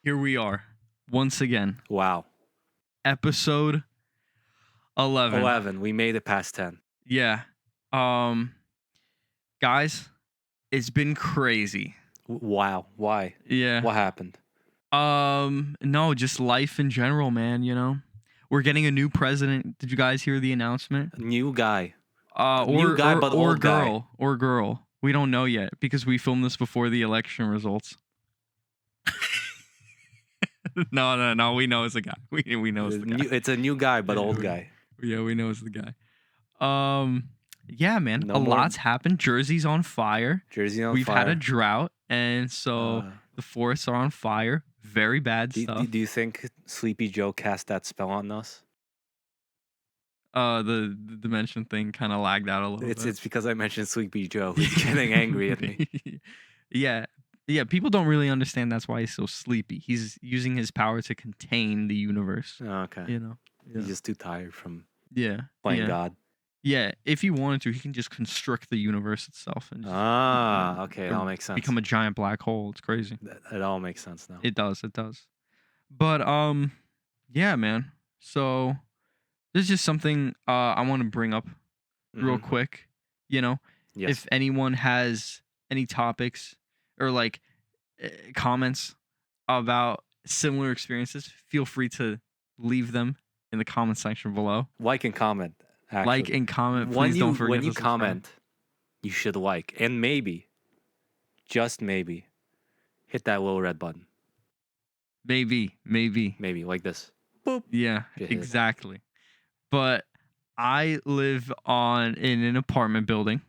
Here we are, once again, Wow. episode 11. 11. We made it past 10. Yeah. Guys, it's been crazy. Wow. Why? Yeah. What happened? No, just life in general, man, you know. We're getting a new president. Did you guys hear the announcement? New guy. Or guy, but old guy. girl, or girl. We don't know yet because we filmed this before the election results. No. We know it's a guy. We know it's the guy. It's a new guy, but old guy. Yeah, we know it's the guy. Yeah, man. No a more- lot's happened. Jersey's on fire. Jersey on We've fire. had a drought, and so the forests are on fire. Very bad stuff. Do you think Sleepy Joe cast that spell on us? The dimension thing kind of lagged out a little bit. It's because I mentioned Sleepy Joe. He's getting angry at me. Yeah. People don't really understand that's why he's so sleepy. He's using his power to contain the universe. Oh, okay. You know. He's just too tired from Yeah. playing God. Yeah, if he wanted to, he can just constrict the universe itself and just, Okay, that all makes sense. become a giant black hole. It's crazy. It all makes sense now. It does. But yeah, man. So this is just something I want to bring up real quick. You know, Yes. if anyone has any topics or like comments about similar experiences, feel free to leave them in the comment section below. Like and comment. Actually. Like and comment. Please don't forget when to you subscribe. comment, you should like and maybe, just maybe, hit that little red button. Maybe. Maybe like this. Boop. Yeah, Just hit it. exactly. But I live in an apartment building.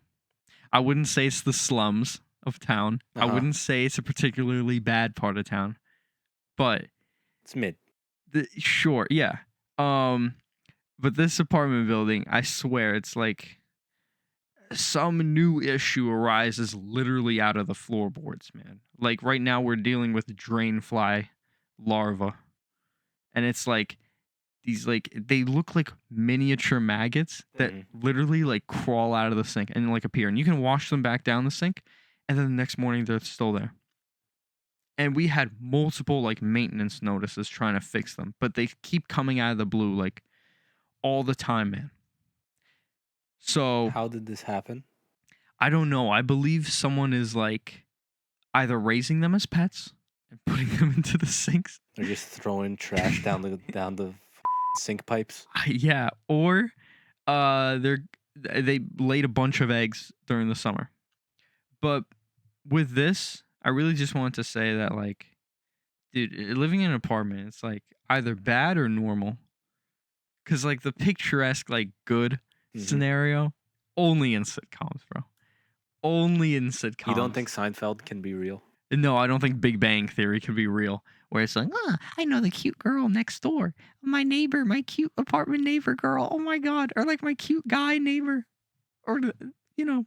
I wouldn't say it's the slums of town. I wouldn't say it's a particularly bad part of town. But It's mid. sure, yeah. But this apartment building, I swear, it's like some new issue arises literally out of the floorboards, man. Like right now we're dealing with drain fly larvae. And it's like these they look like miniature maggots that literally like crawl out of the sink and like appear. And you can wash them back down the sink, and then the next morning they're still there. And we had multiple like maintenance notices trying to fix them, but they keep coming out of the blue like all the time, man. So How did this happen? I don't know. I believe someone is like either raising them as pets and putting them into the sinks. They're just throwing trash down the sink pipes. Yeah, or they laid a bunch of eggs during the summer. But with this, I really just want to say that, like, dude, living in an apartment, it's like either bad or normal. Cause like the picturesque, like good scenario, only in sitcoms, bro. Only in sitcoms. You don't think Seinfeld can be real? No, I don't think Big Bang Theory can be real. Where it's like, I know the cute girl next door. My neighbor, my cute apartment neighbor girl. Oh my God. Or like my cute guy neighbor. Or, you know,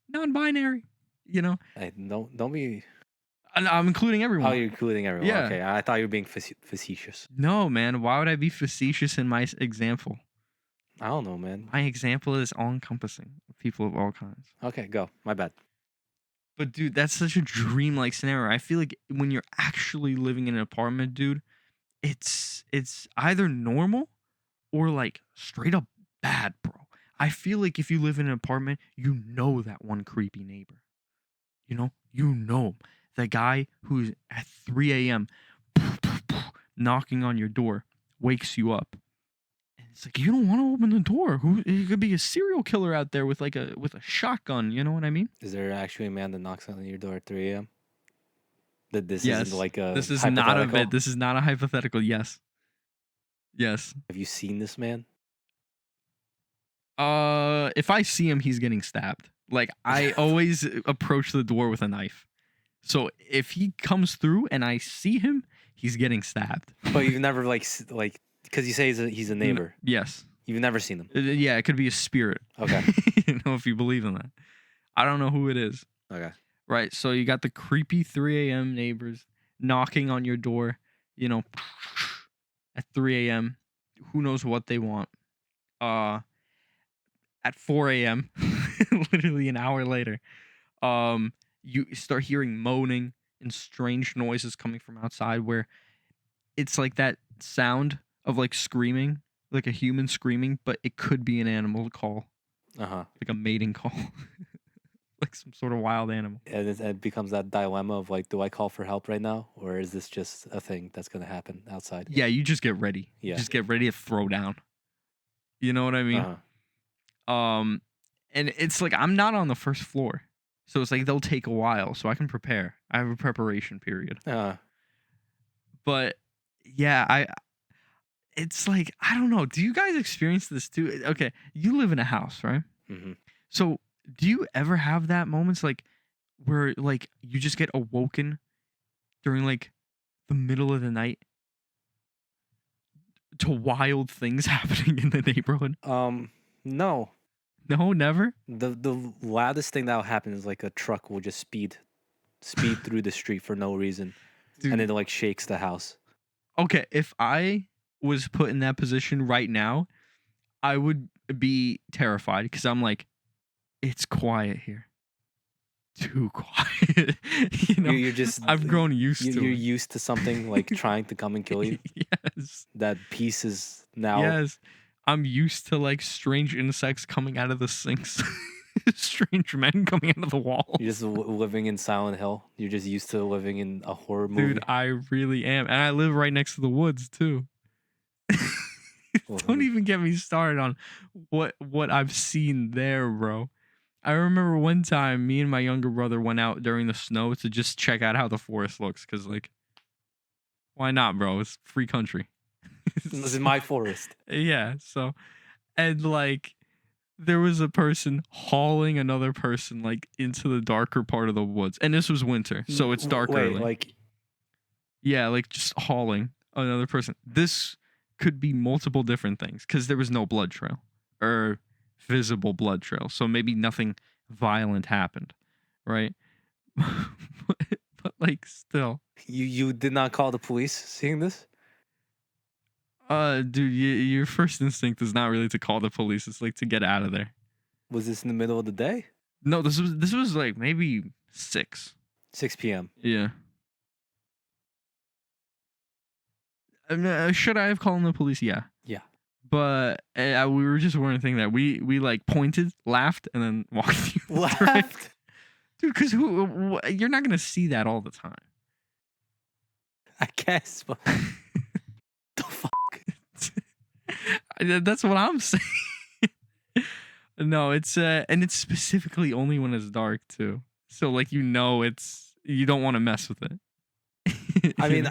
non-binary, you know. Hey, don't be... I'm including everyone. Oh, you're including everyone. Yeah. Okay, I thought you were being facetious. No, man. Why would I be facetious in my example? I don't know, man. My example is all-encompassing. People of all kinds. Okay, go. My bad. But dude, that's such a dream-like scenario. I feel like when you're actually living in an apartment, dude, it's either normal or like straight up bad, bro. I feel like if you live in an apartment, you know that one creepy neighbor. You know the guy who's at 3 a.m. knocking on your door, wakes you up. It's like, you don't want to open the door. It could be a serial killer out there with a shotgun. You know what I mean? Is there actually a man that knocks on your door at 3 a.m.? That this Yes. isn't like a This is not a bit. hypothetical? This is not a hypothetical. Yes. Have you seen this man? If I see him, he's getting stabbed. Like I always approach the door with a knife. So if he comes through and I see him, he's getting stabbed. But you've never like because you say he's a neighbor. Yes. You've never seen him. Yeah, it could be a spirit. Okay. You know, if you believe in that. I don't know who it is. Okay. Right. So you got the creepy 3 a.m. neighbors knocking on your door, you know, at 3 a.m. Who knows what they want. At 4 a.m., literally an hour later, you start hearing moaning and strange noises coming from outside where it's like that sound of like screaming, like a human screaming, but it could be an animal call, Uh-huh. like a mating call, like some sort of wild animal. And it becomes that dilemma of like, do I call for help right now, or is this just a thing that's gonna happen outside? Yeah, you just get ready. You Yeah. just get ready to throw down. You know what I mean? Uh-huh. And it's like I'm not on the first floor. So it's like they'll take a while so I can prepare. I have a preparation period. But yeah, it's like I don't know. Do you guys experience this too? Okay, you live in a house, right? Mm-hmm. So do you ever have that moments like where like you just get awoken during like the middle of the night to wild things happening in the neighborhood? No. No, never. The loudest thing that'll happen is like a truck will just speed through the street for no reason, Dude, and it like shakes the house. okay, if I was put in that position right now, I would be terrified because I'm like, it's quiet here. Too quiet. You know, You're just I've grown used to you're it. used to something like trying to come and kill you. Yes. That peace is now. Yes. I'm used to like strange insects coming out of the sinks. Strange men coming out of the walls. You're just living in Silent Hill. You're just used to living in a horror movie. Dude, I really am. And I live right next to the woods too. Don't even get me started on what I've seen there, bro. I remember one time me and my younger brother went out during the snow to just check out how the forest looks cuz like why not, bro? It's free country. This is my forest. Yeah, so and like there was a person hauling another person like into the darker part of the woods. And this was winter, so it's dark early. Like Yeah, like just hauling another person. This could be multiple different things because there was no blood trail or visible blood trail. So maybe nothing violent happened, right? but like still. you did not call the police seeing this? Dude, your first instinct is not really to call the police. It's like to get out of there. Was this in the middle of the day? No, this was like maybe 6. 6 p.m. Yeah. I mean, should I have called the police? Yeah. Yeah. But we were just weren't thinking that. We like pointed, laughed, and then walked. Laughed? Dude, because you're not gonna see that all the time. I guess, but the fuck? That's what I'm saying. No, it's and it's specifically only when it's dark too. So like you don't want to mess with it. I mean,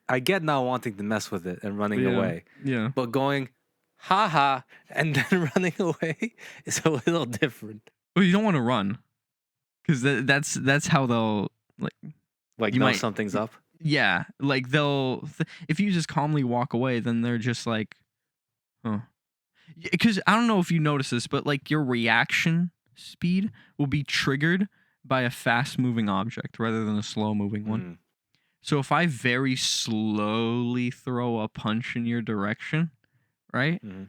I get not wanting to mess with it and running away. Yeah. But going, haha, and then running away is a little different. Well, you don't want to run, because that's how they'll Like you know might- something's up. Yeah, like if you just calmly walk away, then they're just like, huh. Because I don't know if you notice this, but like your reaction speed will be triggered by a fast moving object rather than a slow moving one. Mm. So if I very slowly throw a punch in your direction, right? Mhm.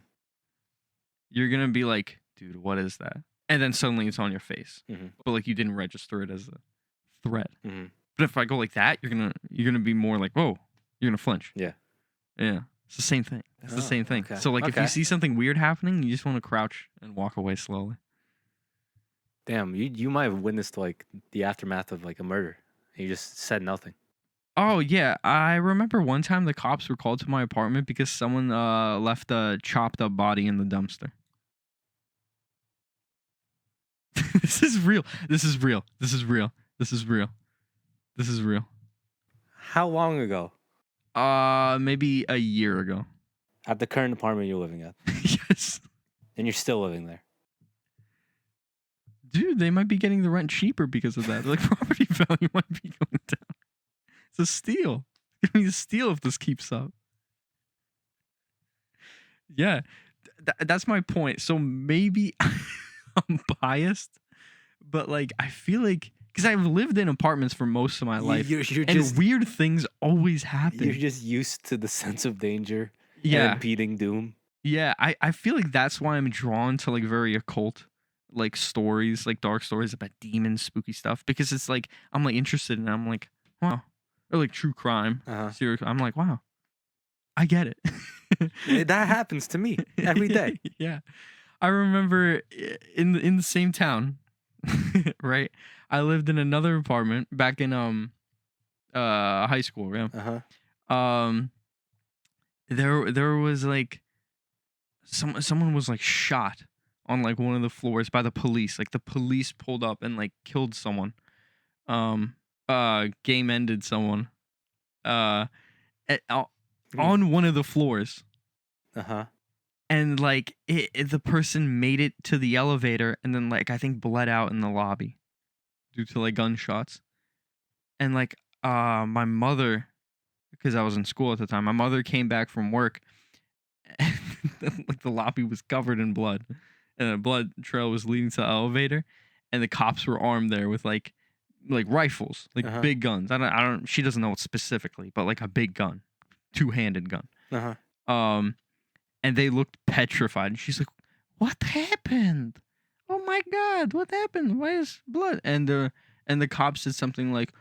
You're gonna be like, dude, what is that? And then suddenly it's on your face. Mhm. But like you didn't register it as a threat. Mhm. But if I go like that, you're gonna be more like, whoa, you're gonna flinch. Yeah. Yeah. It's the same thing. It's the Oh, same thing. okay. So like if Okay. you see something weird happening, you just want to crouch and walk away slowly. Damn, you might have witnessed like the aftermath of like a murder. And you just said nothing. Oh yeah, I remember one time the cops were called to my apartment because someone left a chopped up body in the dumpster. This is real. This is real. This is real. This is real. This is real. How long ago? Maybe a year ago. At the current apartment you're living at. Yes. And you're still living there. Dude, they might be getting the rent cheaper because of that. Like property value might be going down. It's a steal. It's gonna be a steal if this keeps up. Yeah, that's my point. So maybe I'm biased, but like I feel like because I've lived in apartments for most of my life, You're and just weird things always happen. you're just used to the sense of danger and Yeah, impeding doom. yeah. I feel like that's why I'm drawn to like very occult like stories, like dark stories about demons, spooky stuff, because it's like I'm like interested in it. I'm like, wow. Or like true crime, Uh-huh. serial. I'm like, wow, I get it. That happens to me every day. Yeah. I remember in the same town, right? I lived in another apartment back in high school, yeah. Uh-huh. Um there was like someone was like shot on like one of the floors by the police. Like the police pulled up and like killed someone. Um game ended someone. Uh at, on one of the floors. Uh-huh. And like the person made it to the elevator and then like I think bled out in the lobby due to like gunshots. And like my mother, because I was in school at the time, my mother came back from work and like the lobby was covered in blood and a blood trail was leading to the elevator and the cops were armed there with like rifles, like Uh-huh. big guns. I don't she doesn't know it specifically, but like a big gun, two-handed gun. Uh-huh. And they looked petrified. And she's like, "What happened? Oh my god, what happened? Why is blood?" And the cop said something like,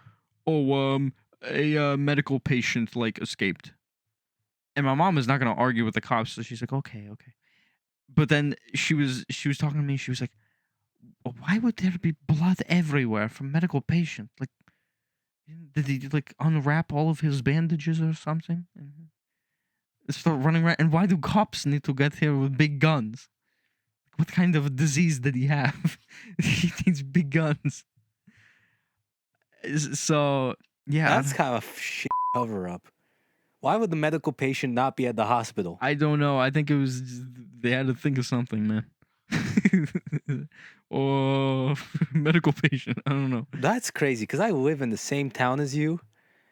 "Oh, a medical patient like escaped." And my mom is not gonna argue with the cops, so she's like, "Okay, okay." But then she was talking to me. She was like, "Why would there be blood everywhere from medical patient? Like, did he like unwrap all of his bandages or something?" And start running around. And why do cops need to get here with big guns? What kind of disease did he have? He needs big guns. So yeah, That's kind of shit cover up. Why would the medical patient not be at the hospital? I don't know. I think it was they had to think of something, man. Or medical patient. I don't know. That's crazy because I live in the same town as you,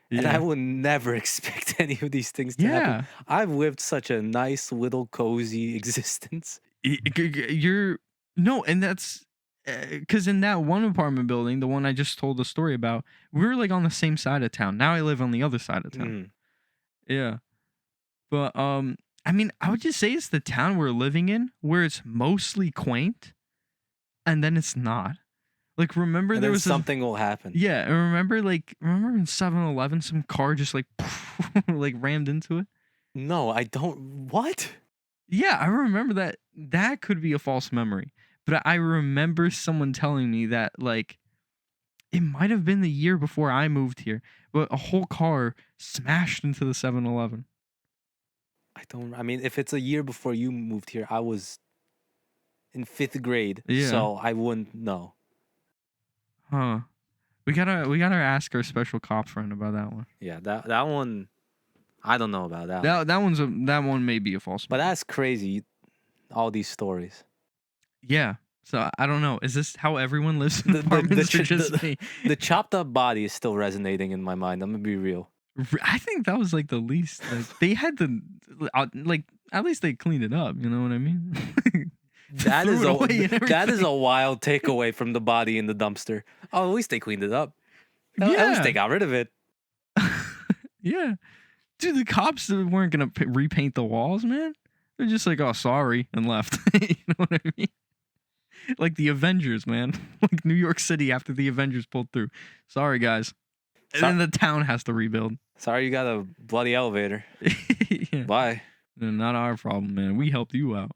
and I Yeah, would nenever expect any of these things to happen. yeah. I've lived such a nice little cozy existence. You're no, and that's because in that one apartment building, the one I just told the story about, we were like on the same side of town. Now I live on the other side of town. Mm. Yeah. But I mean, I would just say it's the town we're living in where it's mostly quaint and then it's not. Like remember And there then was something will happen. yeah, and remember in 7-Eleven some car just like like rammed into it? No, I don't. What? Yeah, I remember that. That could be a false memory. But I remember someone telling me that like it might have been the year before I moved here, but a whole car smashed into the 7-Eleven. I don't. I mean, if it's a year before you moved here, I was in 5th grade, Yeah. so I wouldn't know. Huh. We gotta ask our special cop friend about that one. Yeah, that one, I don't know about that one. That one may be a false But memory. that's crazy. All these stories. Yeah. So I don't know. Is this how everyone lives in The the the, apartments or ch- just the me? the chopped up body is still resonating in my mind. I'm gonna be real. I think that was like the least. Like they had to, like at least they cleaned it up. You know what I mean? That Threw is it a away and that is everything. a wild takeaway from the body in the dumpster. Oh, at least they cleaned it up. At least Yeah. they got rid of it. Yeah. Dude, the cops weren't gonna repaint the walls, man. They're just like, oh, sorry, and left. You know what I mean? Like the Avengers, man. Like New York City after the Avengers pulled through. Sorry, guys. And So- then the town has to rebuild. Sorry, you got a bloody elevator. Yeah. Bye. Not our problem, man. We helped you out.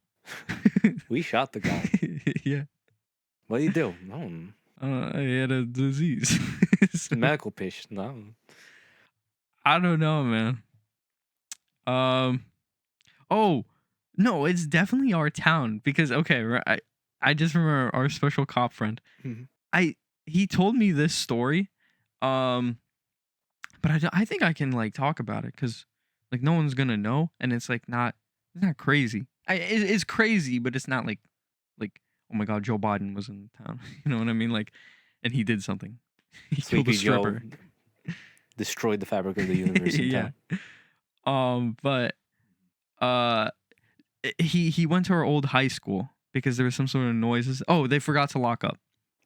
We shot the guy. Yeah. What do you do? No, He had a disease. So, medical patient. No. I don't know, man. Oh, no, it's definitely our town because okay, right, I just remember our special cop friend. Mhm. He told me this story, um, but I think I can like talk about it because like no one's gonna know, and it's like it's not crazy. It's crazy, but it's not like oh my god, Joe Biden was in town. You know what I mean? Like, and he did something. He killed a Sleepy Joe stripper. destroyed the fabric of the universe in Yeah. town. But he went to our old high school because there was some sort of noises. Oh, they forgot to lock up.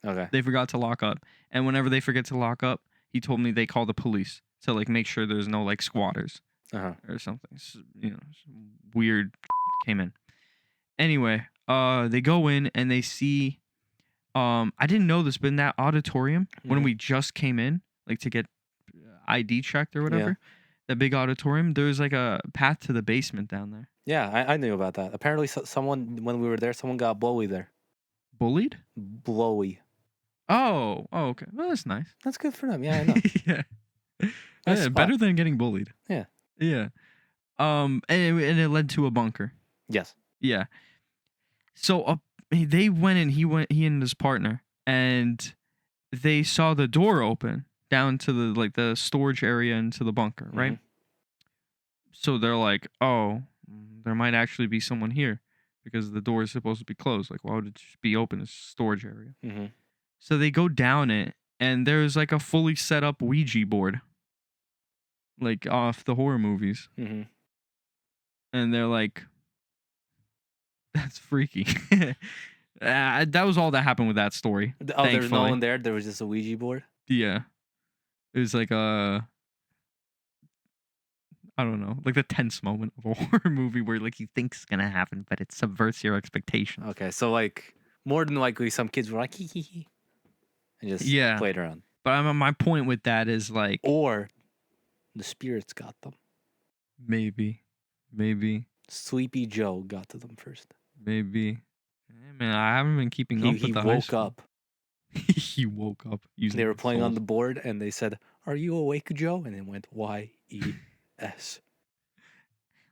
Okay. They forgot to lock up. And whenever they forget to lock up, he told me they call the police to like make sure there's no like squatters Uh-huh. or something. You know, some weird came in. Anyway, they go in and they see I didn't know this, but in that auditorium, when Mhm. we just came in, like to get ID checked or Yeah. whatever, that big auditorium, there's like a path to the basement down there. Yeah, I knew about that. Apparently, someone when we were there, someone got blowy there. Bullied? Blowy. Oh, okay. Well, that's nice. That's good for them. Yeah, I know. Yeah. Nice Yeah, spot. better than getting bullied. Yeah. Yeah. And it led to a bunker. Yes. Yeah. So they went in. He and his partner, and they saw the door open down to the storage area into the bunker, right? Mhm. So they're like, oh, there might actually be someone here because the door is supposed to be closed. Like, why would it just be open? It's a storage area. Mhm. So they go down it, and there's like a fully set up Ouija board, like off the horror movies, Mhm. and they're like, that's freaky. That was all that happened with that story. Oh, there was no Thankfully. one there. There was just a Ouija board. Yeah. It was like I don't know, like the tense moment of a horror movie where like you think's gonna happen, but it subverts your expectations. Okay, so like more than likely, some kids were like hee hee hee, and just Yeah. played around. But my point with that is like Or the spirits got them. maybe. Sleepy Joe got to them first. Hey, man, I haven't been keeping up with He the high woke school. up. He woke up using They were his playing on soul. the board, and they said, "Are you awake, Joe?" And it went YES.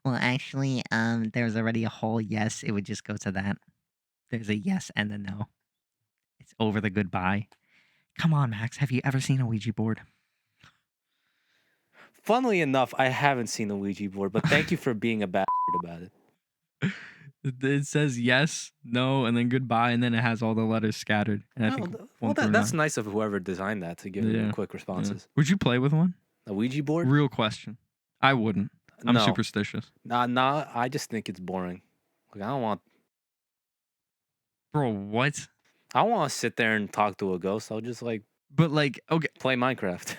Well, actually, there's already a whole yes. It would just go to that. There's a yes and a no. It's over the goodbye. Come on, Max. Have you ever seen a Ouija board? Funnily enough, I haven't seen the Ouija board, but thank you for being a bastard about it. It says yes, no, and then goodbye, and then it has all the letters scattered. And I think That's nice of whoever designed that to give them quick responses. Would you play with one? A Ouija board? Real question. I wouldn't. I'm No. superstitious. Nah. I just think it's boring. Like I don't want. Bro, what? I want to sit there and talk to a ghost. I'll just like But like, okay. play Minecraft,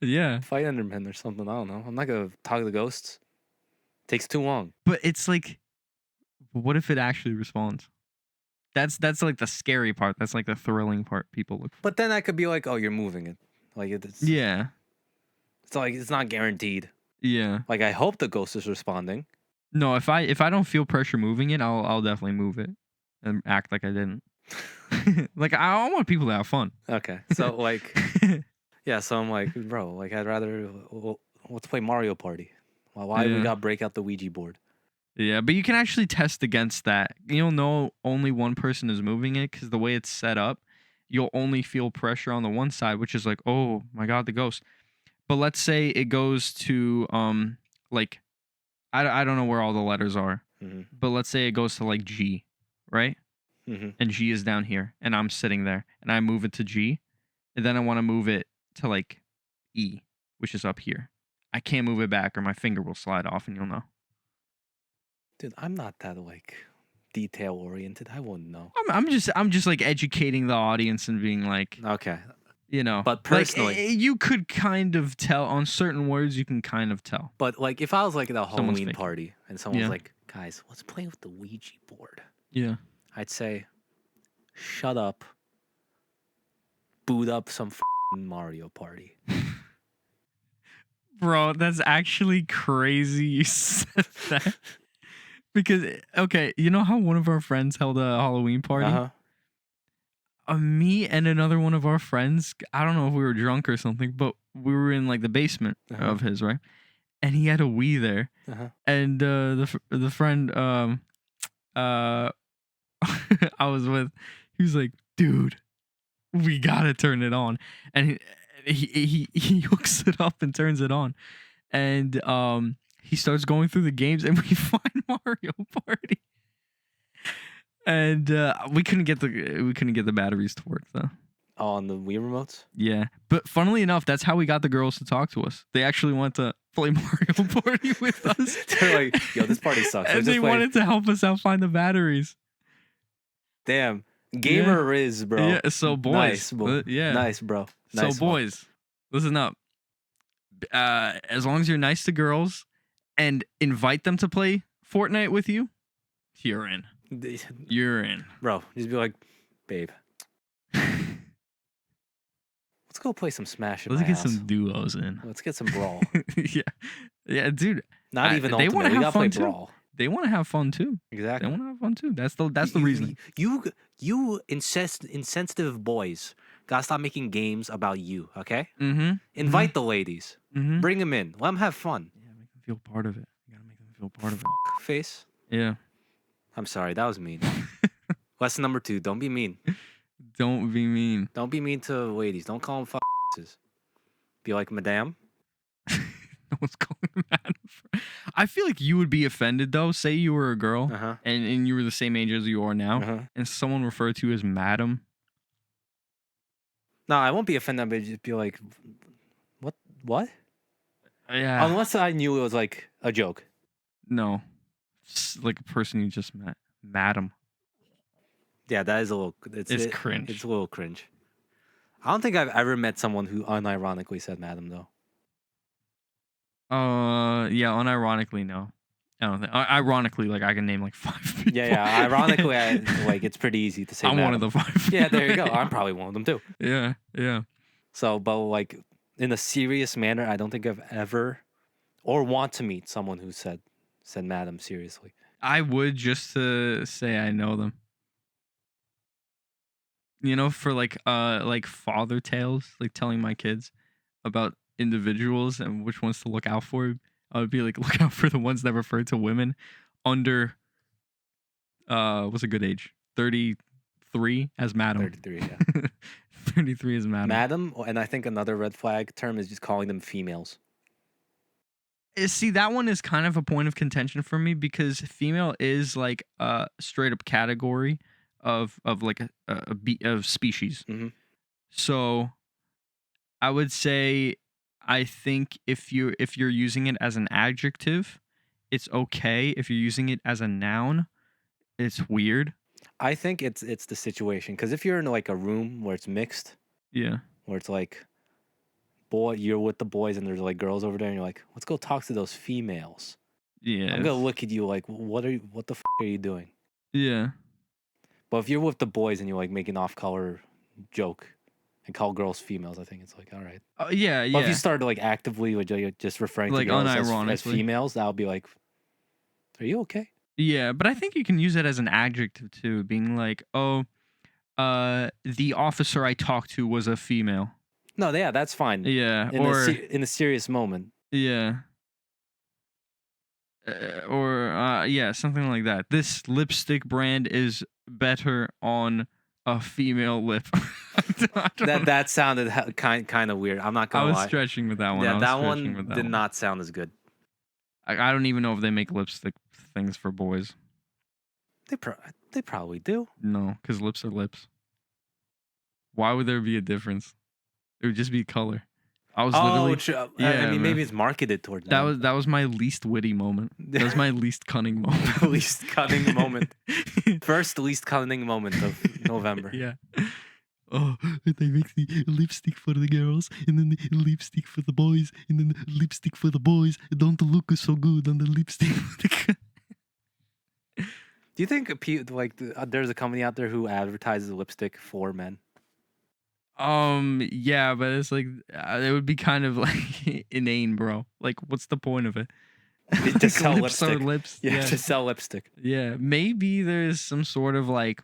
Yeah. fight Endermen or something. I don't know. I'm not gonna talk to ghosts. Takes too long. But it's like, what if it actually responds? That's like the scary part. That's like the thrilling part people look for. But then I could be like, oh, you're moving it. Like it's Yeah. It's like it's not guaranteed. Yeah. Like I hope the ghost is responding. No, if I don't feel pressure moving it, I'll definitely move it and act like I didn't. Like I want people to have fun. Okay, so like, yeah. So I'm like, bro, like I'd rather let's play Mario Party. Why we Yeah. got break out the Ouija board? Yeah, but you can actually test against that. You'll know only one person is moving it because the way it's set up, you'll only feel pressure on the one side, which is like, oh my god, the ghost. But let's say it goes to like I don't know where all the letters are, Mhm. but let's say it goes to like G, right? Mhm. And G is down here, and I'm sitting there, and I move it to G, and then I want to move it to like E, which is up here. I can't move it back, or my finger will slide off, and you'll know. Dude, I'm not that like detail oriented. I wouldn't know. I'm just like educating the audience and being like, Okay, you know, but personally, like, you could kind of tell on certain words. You can kind of tell. but like if I was like at a Someone's Halloween thinking. party and someone was Yeah. like, guys, let's play with the Ouija board, Yeah. I'd say, shut up, boot up some Mario Party. Bro, that's actually crazy you said that. Because, okay, you know how one of our friends held a Halloween party? Uh-huh. Me and another one of our friends, I don't know if we were drunk or something, but we were in like the basement Uh-huh. of his, right? And he had a Wii there. Uh-huh. And the friend I was with, he was like, dude, we gotta turn it on. And he hooks it up and turns it on. And he starts going through the games, and we find Mario Party. And we couldn't get the batteries to work though. Oh, on the Wii remotes? Yeah, but funnily enough, that's how we got the girls to talk to us. They actually wanted to play Mario Party with us. They're like, yo, this party sucks. And Let's they just play. wanted to help us out find the batteries. Damn. Gamer Riz, bro. Yeah, so boys. Nice, bro. Yeah. Nice, bro. Nice So boys, listen up. As long as you're nice to girls and invite them to play Fortnite with you, you're in. You're in. Bro, just be like, babe, let's go play some Smash in Let's my get house. some duos in. Let's get some Brawl. Yeah, dude. Not even they Ultimate. wanna We have gotta play fun too. Brawl. They want to have fun too. They Exactly. want to have fun too. That's the reason. You insensitive boys gotta stop making games about you. Okay. Mm-hmm. Invite the ladies. Mm-hmm. Bring them in. Let them have fun. Yeah, make them feel part of it. You gotta make them feel part of it. Face. Yeah. I'm sorry, that was mean. Lesson number 2: don't be mean. Don't be mean. Don't be mean to ladies. Don't call them Be like, madame. No one's calling them that. I feel like you would be offended though. Say you were a girl Uh-huh. and you were the same age as you are now, Uh-huh. and someone referred to you as madam. No, I won't be offended, but just be like, what? Yeah. Unless I knew it was like a joke. No. It's like a person you just met. Madam. Yeah, that is a little. It's cringe. It's a little cringe. I don't think I've ever met someone who unironically said madam though. Yeah, unironically, no. I don't think. Ironically, like I can name like 5 people. Yeah. Ironically, it's pretty easy to say. I'm madam. one of the 5. Yeah, there you go. I'm probably one of them too. Yeah. So, but like in a serious manner, I don't think I've ever or want to meet someone who said madam seriously. I would just to say I know them. You know, for like father tales, like telling my kids about individuals and which ones to look out for. I would be like, look out for the ones that refer to women under what's a good age? 33 as madam. 33, yeah. 33 as madam. Madam, and I think another red flag term is just calling them females. See, that one is kind of a point of contention for me because female is like a straight up category of like of species. Mhm. So I would say I think if you're using it as an adjective, it's okay. If you're using it as a noun, it's weird. I think it's the situation, because if you're in like a room where it's mixed, Yeah. where it's like you're with the boys and there's like girls over there and you're like, let's go talk to those females. Yeah. I'm gonna look at you like, what the f are you doing? Yeah. But if you're with the boys and you're like making off-color joke and call girls females, I think it's like, all right. Yeah. But if you start like actively with just referring to Like girls as unironically. females, that would be like, are you okay? Yeah, but I think you can use it as an adjective too, being like, oh, the officer I talked to was a female. No, yeah, that's fine. Yeah, In a serious moment. yeah. Yeah, something like that. This lipstick brand is better on a female lip. That sounded kind of weird. I'm not I gonna was lie. stretching with that one. Yeah, I was that stretching one with that did one. not sound as good. I don't even know if they make lipstick things for boys. They probably do. No, because lips are lips. Why would there be a difference? It would just be color. I was literally. True. Yeah, I mean, man. maybe it's marketed towards That was my least witty moment. That was my least cunning moment. the least cunning moment. First least cunning moment of November. Yeah. Oh, they make the lipstick for the girls, and then the lipstick for the boys, and then the lipstick for the boys. Don't look so good on the lipstick. Do you think there's a company out there who advertises lipstick for men? Yeah, but it's like it would be kind of like inane, bro. Like, what's the point of it? To sell lips lipstick. are lips. Yeah, to sell lipstick. Yeah, maybe there's some sort of like.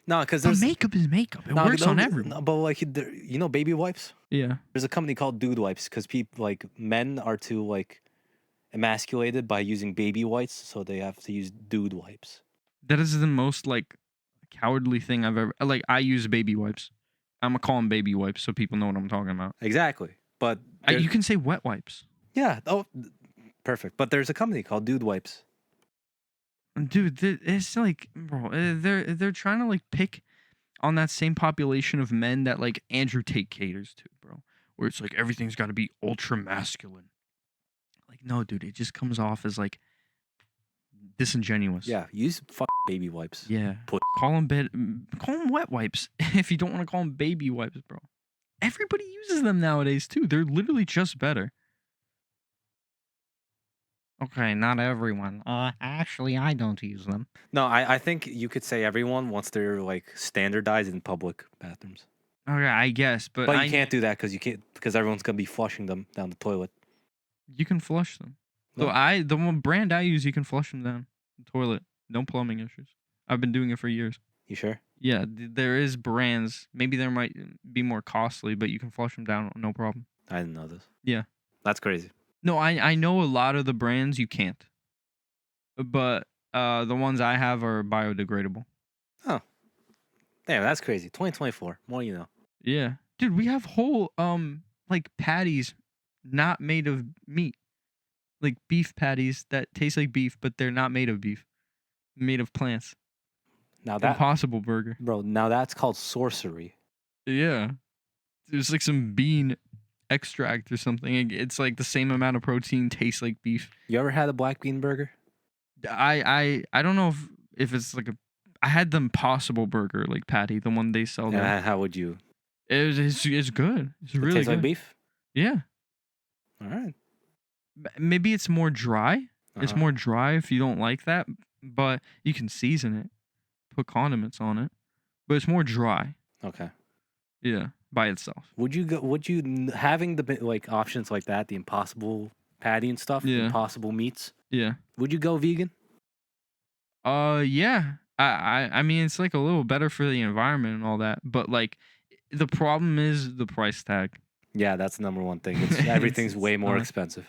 No, because But makeup is makeup. It works on everyone. No, but like, baby wipes. Yeah. There's a company called Dude Wipes because people like men are too like emasculated by using baby wipes, so they have to use dude wipes. That is the most like cowardly thing I've ever. Like, I use baby wipes. I'm gonna call them baby wipes so people know what I'm talking about. Exactly, but You can say wet wipes. Yeah. Oh, perfect. But there's a company called Dude Wipes. Dude, it's like, bro, they're trying to like pick on that same population of men that like Andrew Tate caters to, bro. Where it's like everything's got to be ultra masculine. Like, no, dude, it just comes off as like disingenuous. Yeah, use baby wipes. Yeah. Call them wet wipes if you don't want to call them baby wipes, bro. Everybody uses them nowadays too. They're literally just better. Okay, not everyone. Actually, I don't use them. No, I think you could say everyone once they're like standardized in public bathrooms. Okay, I guess, but But you can't do that because everyone's gonna be flushing them down the toilet. you can flush them. So No? the one brand I use, you can flush them down the toilet. No plumbing issues. I've been doing it for years. You sure? Yeah, there is brands. Maybe there might be more costly, but you can flush them down, no problem. I didn't know this. Yeah. That's crazy. No, I know a lot of the brands you can't, but the ones I have are biodegradable. Oh, damn, that's crazy. 2024. More you know. Yeah, dude, we have whole like patties not made of meat, like beef patties that taste like beef, but they're not made of beef, made of plants. Now that, Impossible Burger. bro. Now that's called sorcery. Yeah, there's like some bean extract or something. It's like the same amount of protein, tastes like beef. You ever had a black bean burger? I don't know if it's like a. I had the Impossible Burger, like patty, the one they sell there. Yeah. How would you? It's good. It's It really tastes good. like beef. Yeah. All right. Maybe it's more dry. It's Uh-huh. more dry if you don't like that, but you can season it, put condiments on it, but it's more dry. Okay. Yeah, by itself. Would you go? Would you having the like options like that, the Impossible patty and stuff, Yeah. Impossible meats? Yeah. Would you go vegan? Yeah. I mean, it's like a little better for the environment and all that, but like the problem is the price tag. Yeah, that's the number one thing. It's, everything's way more nuts. expensive.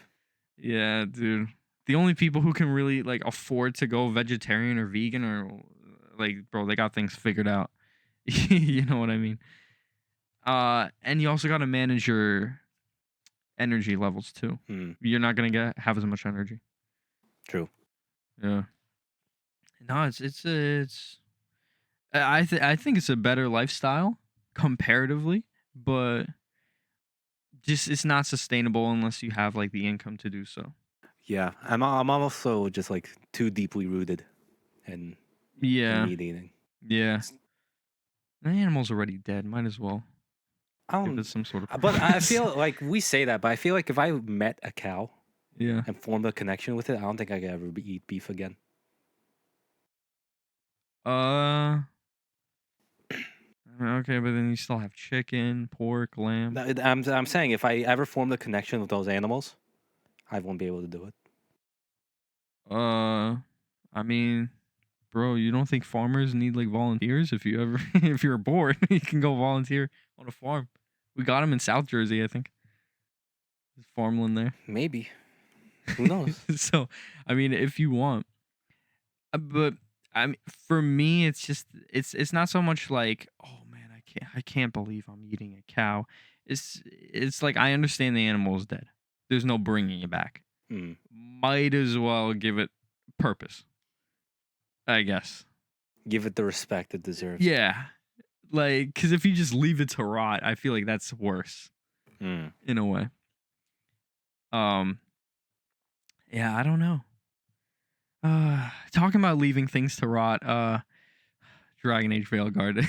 Yeah, dude. The only people who can really like afford to go vegetarian or vegan or like, bro, they got things figured out. You know what I mean? And you also got to manage your energy levels too. Hmm. You're not gonna have as much energy. True. Yeah. No, it's. I think it's a better lifestyle comparatively, but just it's not sustainable unless you have like the income to do so. Yeah, I'm also just like too deeply rooted in Yeah. meat eating. Yeah. The animal's already dead. Might as well I give don't. it some sort of. But I purpose. feel like we say that, but I feel like if I met a cow Yeah. and formed a connection with it, I don't think I could ever eat beef again. Okay, but then you still have chicken, pork, lamb. No, I'm saying if I ever formed a connection with those animals, I won't be able to do it. I mean, bro, you don't think farmers need like volunteers? If you ever, if you're bored, you can go volunteer on a farm. We got them in South Jersey, I think. There's farmland there. Maybe. Who knows? So, I mean, if you want, but I mean, for me, it's just it's not so much like, oh man, I can't believe I'm eating a cow. It's like I understand the animal is dead. There's no bringing it back. Hmm. Might as well give it purpose, I guess. Give it the respect it deserves. Yeah, like because if you just leave it to rot, I feel like that's worse Hmm. in a way. Yeah, I don't know. Talking about leaving things to rot. Dragon Age Veilguard.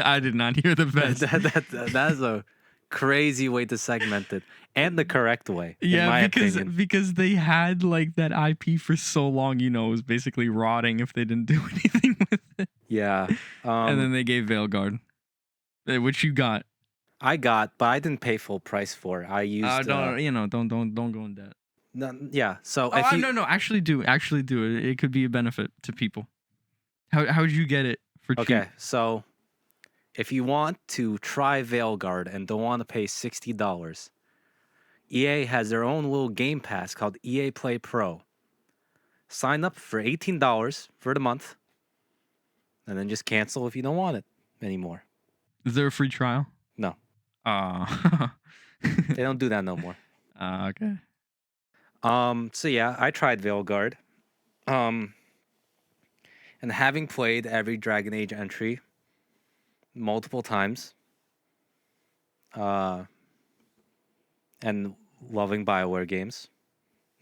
I did not hear the best. That is a crazy way to segment it, and the correct way, in my opinion. Because they had like that IP for so long, you know, it was basically rotting if they didn't do anything with it. Yeah. And then they gave Veilguard, which you got. I got, but I didn't pay full price for it. I used. Don't go in debt. No, yeah. So Oh, if you, no, actually do it. It could be a benefit to people. How would you get it for cheap? okay, so if you want to try Veilguard and don't want to pay $60, EA has their own little game pass called EA Play Pro. Sign up for $18 for the month, and then just cancel if you don't want it anymore. Is there a free trial? No, They they don't do that no more. Okay. So yeah, I tried Veilguard. And having played every Dragon Age entry multiple times, and loving BioWare games,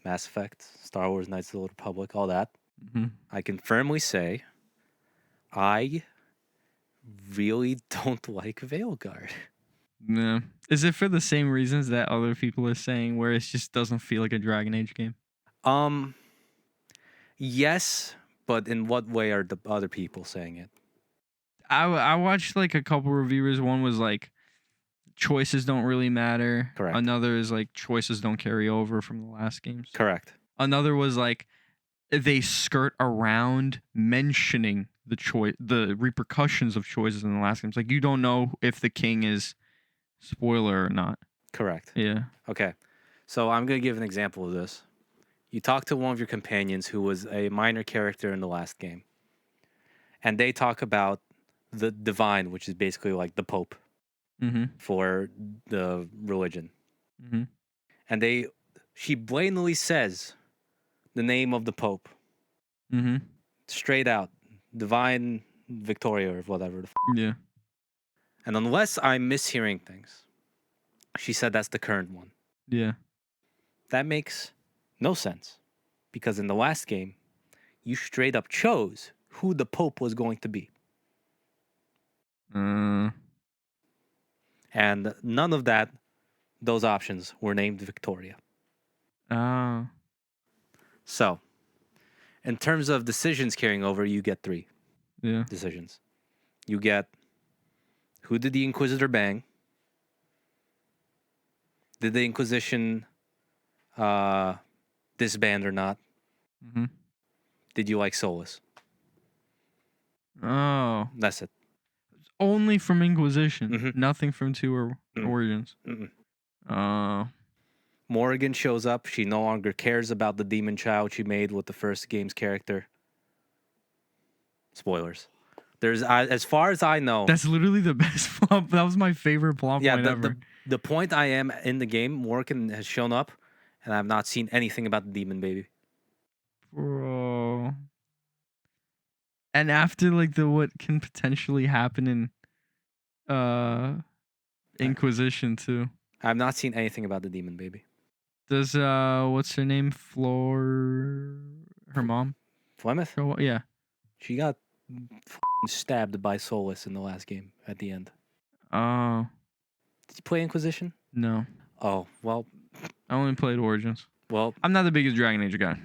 Mass Effect, Star Wars Knights of the Old Republic, all that, Hmm. I can firmly say I really don't like Veilguard. Yeah. Is it for the same reasons that other people are saying, where it just doesn't feel like a Dragon Age game? Um, yes, but in what way are the other people saying it? I watched like a couple reviewers. One was like choices don't really matter. Correct. Another is like choices don't carry over from the last games. Correct. Another was like they skirt around mentioning the repercussions of choices in the last games. Like you don't know if the king is spoiler or not. Correct. Yeah. Okay. So I'm going to give an example of this. You talk to one of your companions who was a minor character in the last game, and they talk about the divine, which is basically like the Pope Mm-hmm. for the religion. Mm-hmm. And she blatantly says the name of the Pope Mm-hmm. straight out, Divine Victoria or whatever. Yeah. And unless I'm mishearing things, she said that's the current one. Yeah. That makes no sense because in the last game, you straight up chose who the Pope was going to be. And none of those options were named Victoria. Oh. So, in terms of decisions carrying over, you get 3 Yeah. decisions. You get who did the Inquisitor bang? Did the Inquisition disband or not? Mm-hmm. Did you like Solus? Oh. That's it. Only from Inquisition. Mhm. Nothing from Origins. Mm-mm. Oh. Morrigan shows up. She no longer cares about the demon child she made with the first game's character. Spoilers. There's, as far as I know, That's literally the best plot. That was my favorite plot yeah, point ever. the point I am in the game, Morrigan has shown up, and I've not seen anything about the demon baby. Bro. And after like what can potentially happen in Inquisition too. I've not seen anything about the demon baby. Does what's her name? Her mom? Flemeth? Show up? Yeah. She got stabbed by Solus in the last game at the end. Oh, Did you play Inquisition? no. Oh, well, I only played Origins. well, I'm not the biggest Dragon Age guy.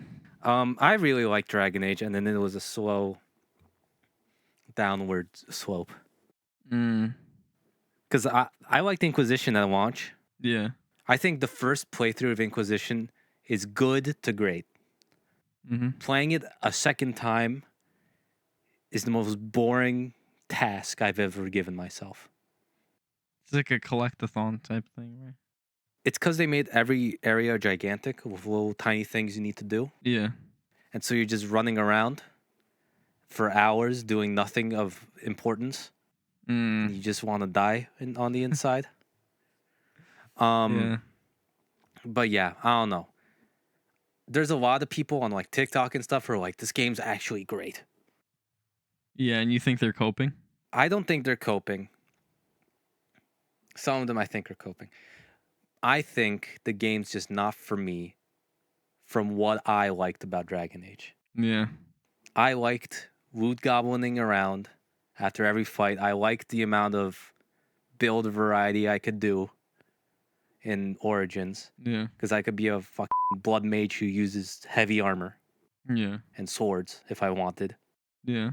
I really like Dragon Age, and then it was a slow downward slope. Because I liked Inquisition at launch. Yeah. I think the first playthrough of Inquisition is good to great. Mm-hmm. Playing it a second time is the most boring task I've ever given myself. It's like a collectathon type thing, right? It's because they made every area gigantic with little tiny things you need to do. Yeah. And so you're just running around for hours doing nothing of importance. And you just want to die on the inside. Yeah. But yeah, I don't know. There's a lot of people on like TikTok and stuff who are like, this game's actually great. Yeah, and you think they're coping? I don't think they're coping. Some of them I think are coping. I think the game's just not for me from what I liked about Dragon Age. Yeah. I liked loot goblining around after every fight. I liked the amount of build variety I could do in Origins. Yeah. Because I could be a fucking blood mage who uses heavy armor Yeah. and swords if I wanted. Yeah.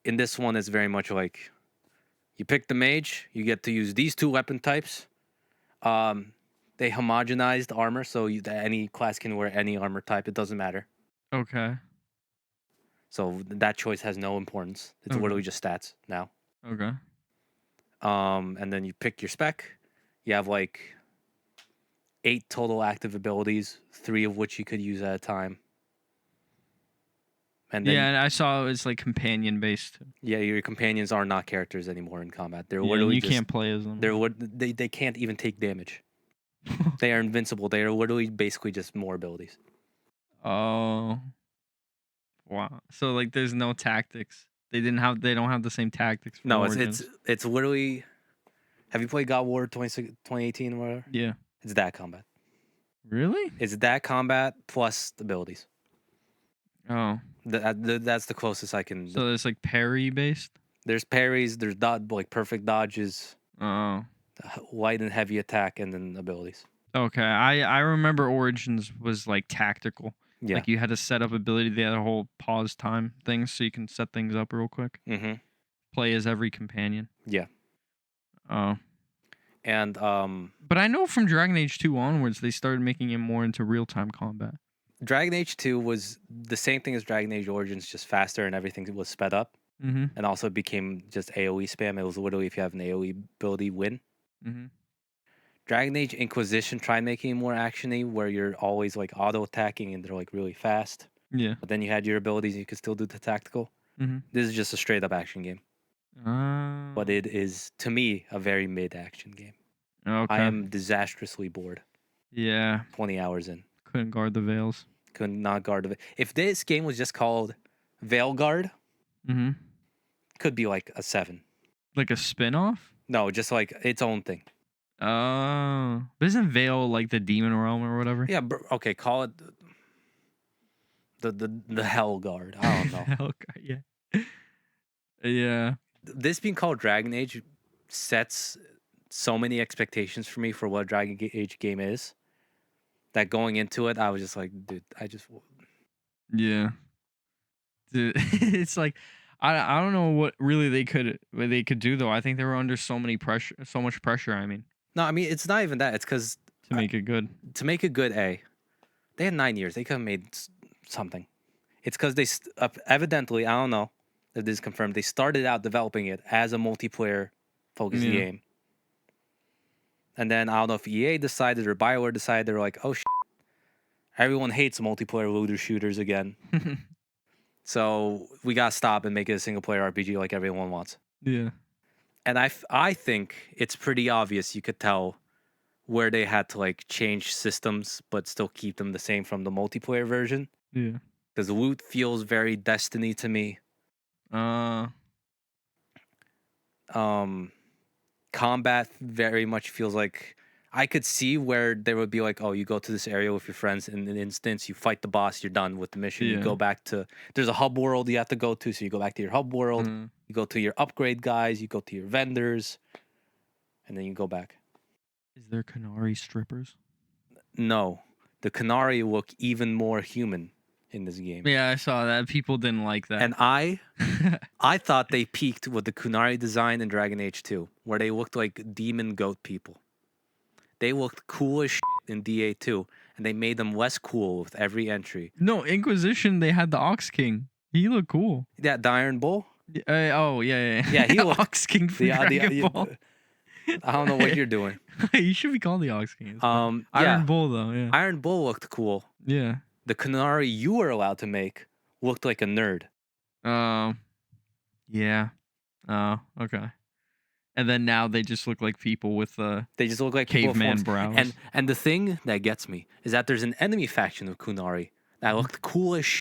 In this one, it's very much like you pick the mage, you get to use these 2 weapon types. They homogenized armor, so any class can wear any armor type. It doesn't matter. Okay. So that choice has no importance. It's Okay. literally just stats now. Okay. And then you pick your spec. You have like 8 total active abilities, 3 of which you could use at a time. And then, yeah, and I saw it's like companion based. yeah, your companions are not characters anymore in combat. They're Yeah, and literally you just, can't play as them. they can't even take damage. They are invincible. They are literally basically just more abilities. Oh. Wow. So like there's no tactics. They don't have the same tactics. From No, Origins. it's literally. Have you played God of War 2018 or whatever? Yeah. It's that combat. Really? It's that combat plus abilities. Oh. That's the closest I can. So it's like parry based? There's parries, there's like perfect dodges, Oh. light and heavy attack, and then abilities. Okay, I remember Origins was like tactical. Yeah. Like you had to set up ability. They had a whole pause time thing, so you can set things up real quick. Mm-hmm. Play as every companion. Yeah. Oh, And but I know from Dragon Age 2 onwards, they started making it more into real time combat. Dragon Age 2 was the same thing as Dragon Age Origins, just faster and everything was sped up. Mm-hmm. And also became just AoE spam. It was literally if you have an AoE ability, win. Mm-hmm. Dragon Age Inquisition tried making it more actiony, where you're always like auto attacking and they're like really fast. Yeah. But then you had your abilities, you could still do the tactical. Mm-hmm. This is just a straight up action game, but it is to me a very mid action game. Okay. I am disastrously bored. Yeah. 20 hours in, Couldn't guard the veils. could not guard it. If this game was just called Veilguard, Mm-hmm. could be like a 7. Like a spin-off? No, just like its own thing. Oh. But isn't Veil like the demon realm or whatever? Yeah, okay, call it the Hell Guard. I don't know. Okay, yeah. Yeah. This being called Dragon Age sets so many expectations for me for what Dragon Age game is, that going into it, I was just like, dude, Yeah. Dude, it's like I don't know what really they could do though. I think they were under so much pressure, I mean, No, I mean, it's not even that. It's because to make it good. to make a good A, they had 9 years. They could have made something. It's because they evidently, I don't know if this is confirmed, they started out developing it as a multiplayer focused Yeah. game. And then I don't know if EA decided or BioWare decided, they were like, oh, everyone hates multiplayer looter shooters again. So we got to stop and make it a single player RPG like everyone wants. Yeah. And I think it's pretty obvious. You could tell where they had to like change systems, but still keep them the same from the multiplayer version. Yeah. Because loot feels very Destiny to me. Combat very much feels like I could see where there would be like, oh, you go to this area with your friends in an instance, you fight the boss, you're done with the mission. You Yeah. go back to, there's a hub world you have to go to, so you go back to your hub world, Mm. you go to your upgrade guys, you go to your vendors, and then you go back. Is there Canary strippers? No, the Canary look even more human in this game. Yeah, I saw that. People didn't like that. And I thought they peaked with the Kunari design in Dragon Age 2, where they looked like demon goat people. They looked cool as shit in DA2, and they made them less cool with every entry. No, Inquisition, they had the Ox King. He looked cool. Yeah, the Iron Bull. Oh, yeah. Yeah, he looked- Ox King from Dragon Ball. I don't know what you're doing. You should be called the Ox King. It's fine. Yeah, Iron Bull, though, yeah. Iron Bull looked cool. Yeah. The Kunari you were allowed to make looked like a nerd. Yeah. Oh, okay. And then now they just look like people with They just look like people with caveman horns. brows. And the thing that gets me is that there's an enemy faction of Kunari that looked cool as shit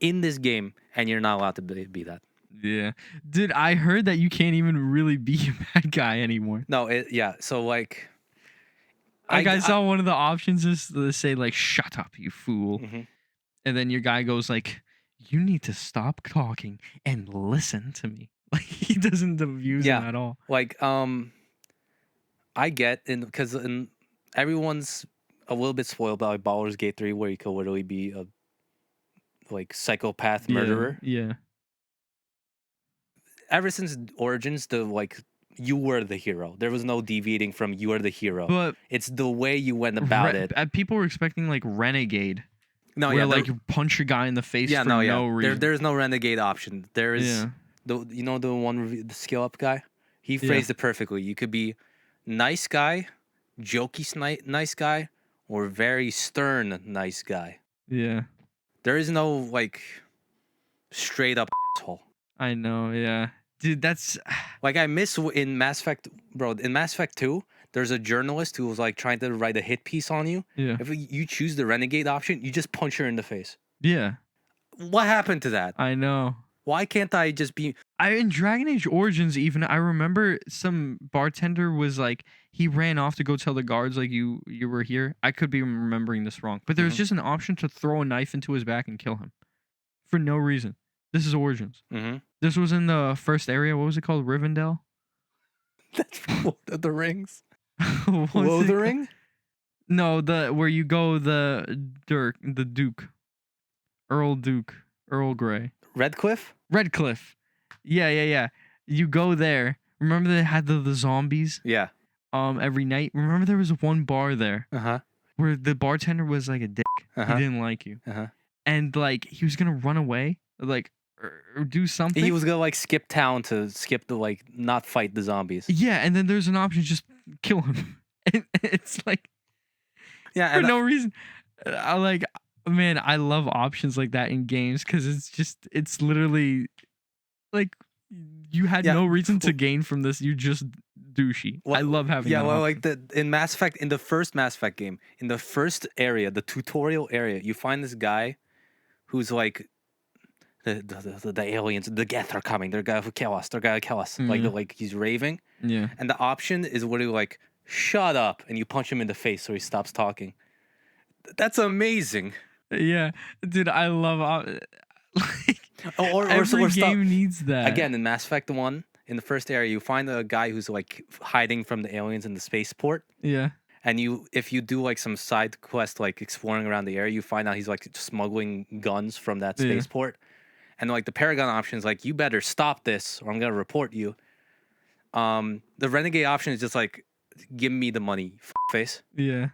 in this game, and you're not allowed to be that. Yeah. Dude, I heard that you can't even really be a bad guy anymore. No, yeah. So like, I saw one of the options is to say like, "Shut up, you fool," Mhm. and then your guy goes like, "You need to stop talking and listen to me." Like he doesn't abuse him at all. Like, I get because everyone's a little bit spoiled by Baldur's Gate 3, where you could literally be a like psychopath murderer. Yeah. Ever since Origins, you were the hero. There was no deviating from you are the hero. But It's the way you went about it. people were expecting like Renegade. No, where yeah, like you punch a guy in the face for no reason. There's no renegade option. There is Yeah. the one the skill up guy. He phrased it perfectly. You could be nice guy, jokey nice guy, or very stern nice guy. Yeah. There is no like straight up asshole. I know, yeah. Dude, that's Like I miss in Mass Effect, bro. In Mass Effect 2, there's a journalist who was like trying to write a hit piece on you. yeah. If you choose the renegade option, you just punch her in the face. Yeah. What happened to that? I know. Why can't I just be? In Dragon Age Origins even I remember some bartender was like he ran off to go tell the guards like you were here. I could be remembering this wrong. But there's just an option to throw a knife into his back and kill him. For no reason. This is Origins. Mm-hmm. This was in the first area. What was it called? Rivendell? That's Lord of the Rings. What's it called? Lothering? No, the where you go the Duke, Earl Grey, Redcliffe? Redcliffe. Yeah. You go there. Remember they had the zombies Yeah. every night. Remember there was one bar there Uh-huh. where the bartender was like a dick. He Uh-huh. didn't like you, Uh-huh. and like he was gonna run away, like or do something. He was gonna like skip town to skip the like not fight the zombies. Yeah, and then there's an option just kill him. And it's like Yeah, for and no reason. I like, man, I love options like that in games because it's literally like you had Yeah, no reason to well- gain from this. You just douchey. I love having yeah, that well, option. like in Mass Effect, in the first Mass Effect game, in the first area, the tutorial area, you find this guy who's like the aliens, the Geth are coming. They're gonna kill us. They're gonna kill us. Yeah. Like he's raving, Yeah. and the option is where you like shut up and you punch him in the face so he stops talking. That's amazing. Yeah, dude, I love like Or every stop. game needs that. Again, in Mass Effect 1, in the first area, you find a guy who's like hiding from the aliens in the spaceport. Yeah. And if you do like some side quest, like exploring around the area, you find out he's like smuggling guns from that Yeah. spaceport. And like the Paragon option is like, you better stop this or I'm going to report you. The Renegade option is just like, give me the money, face. Yeah.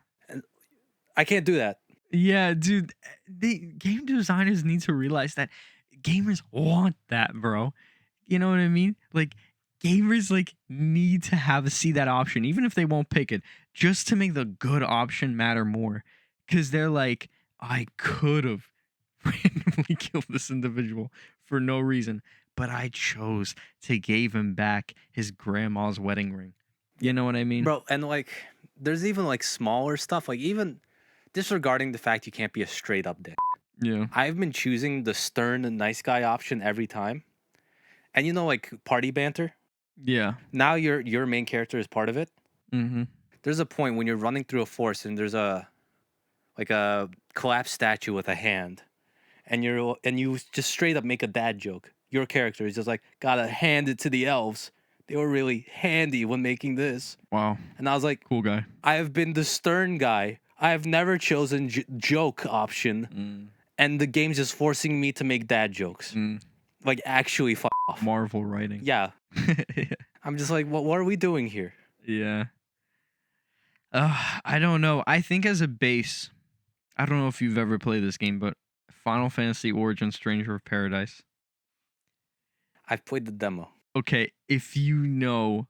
I can't do that. Yeah, dude, the game designers need to realize that gamers want that, bro. You know what I mean? Like gamers like need to see that option, even if they won't pick it, just to make the good option matter more. Cause they're like, I could have randomly killed this individual for no reason, but I chose to give him back his grandma's wedding ring. You know what I mean? Bro, and like, there's even like smaller stuff, like even disregarding the fact you can't be a straight up dick. Yeah. I've been choosing the stern and nice guy option every time. And you know, like party banter? Yeah. Now your main character is part of it. Mm-hmm. There's a point when you're running through a forest and there's a collapsed statue with a hand. And you just straight up make a dad joke. Your character is just like, gotta hand it to the elves. They were really handy when making this. Wow. And I was like, Cool guy. I have been the stern guy. I have never chosen joke option. And the game's just forcing me to make dad jokes. Like, actually, off. Marvel writing. Yeah. I'm just like, what are we doing here? Yeah. I don't know. I think as a base, I don't know if you've ever played this game, but Final Fantasy Origin Stranger of Paradise. I've played the demo. Okay, if you know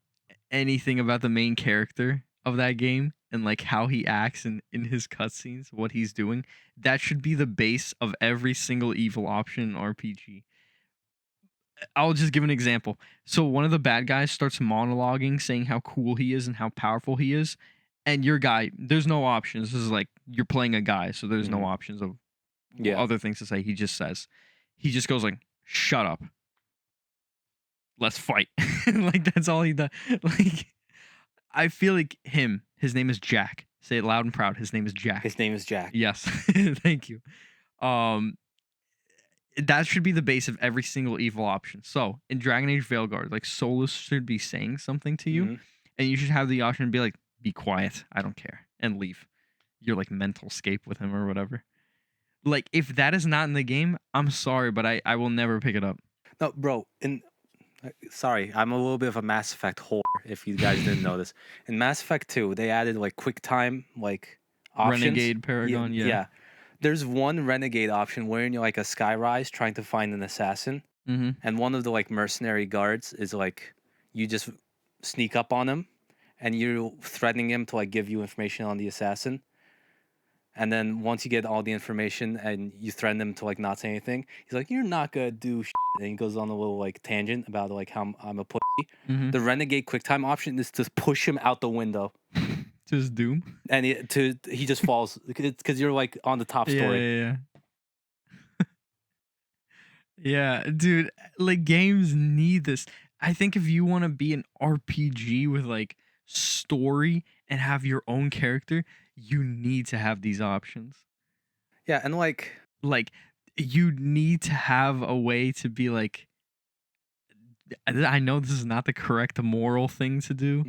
anything about the main character of that game and like how he acts in his cutscenes, what he's doing, that should be the base of every single evil option in RPG. I'll just give an example. So one of the bad guys starts monologuing, saying how cool he is and how powerful he is. And your guy, there's no options. This is like you're playing a guy, so there's no options of other things to say. He just says, he just goes like, "Shut up. Let's fight." Like that's all he does. Like I feel like his name is Jack. Say it loud and proud. His name is Jack. His name is Jack. Yes. Thank you. That should be the base of every single evil option. So in Dragon Age Veilguard, like Solus should be saying something to you, and you should have the option to be like, "Be quiet, I don't care," and leave. Your like mental escape with him or whatever. Like if that is not in the game, I'm sorry, but I will never pick it up. No, bro. Sorry, I'm a little bit of a Mass Effect whore. If you guys didn't know this, in Mass Effect 2, they added like quick time like options. Renegade Paragon, yeah. There's one renegade option wherein you're like a skyrise trying to find an assassin, and one of the like mercenary guards is like you just sneak up on him, and you're threatening him to like give you information on the assassin. And then once you get all the information and you threaten him to like not say anything, he's like, "You're not gonna do shit." And he goes on a little like tangent about like how I'm a pussy. The renegade QuickTime option is to push him out the window. Just doom. And he just falls because you're like on the top story. Yeah. Yeah, dude. Like games need this. I think if you want to be an RPG with like story and have your own character, you need to have these options. Yeah, and like you need to have a way to be like, I know this is not the correct moral thing to do